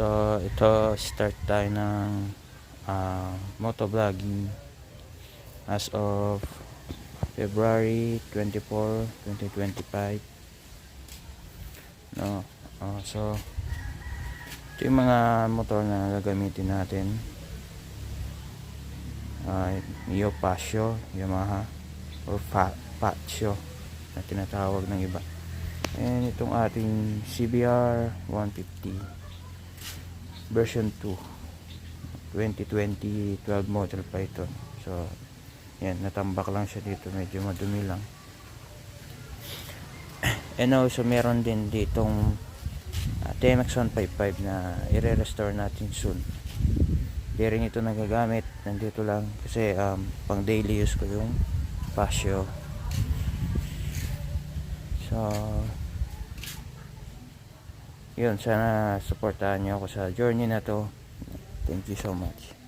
So ito, start tayo ng motovlogging as of February 24, 2025. No? So ito yung mga motor na gagamitin natin. Mio Pasio, Yamaha, or Pasio na tinatawag ng iba. And itong ating CBR 150 version 2 2020 12 model pa ito. So yan, natambak lang siya dito, medyo madumi lang. And also meron din ditong TMX 155 na i-restore natin soon. Di rin ito nagagamit, nandito lang kasi pang daily use ko yung Pasio. So yun, sana supportahan nyo ako sa journey na to. Thank you so much.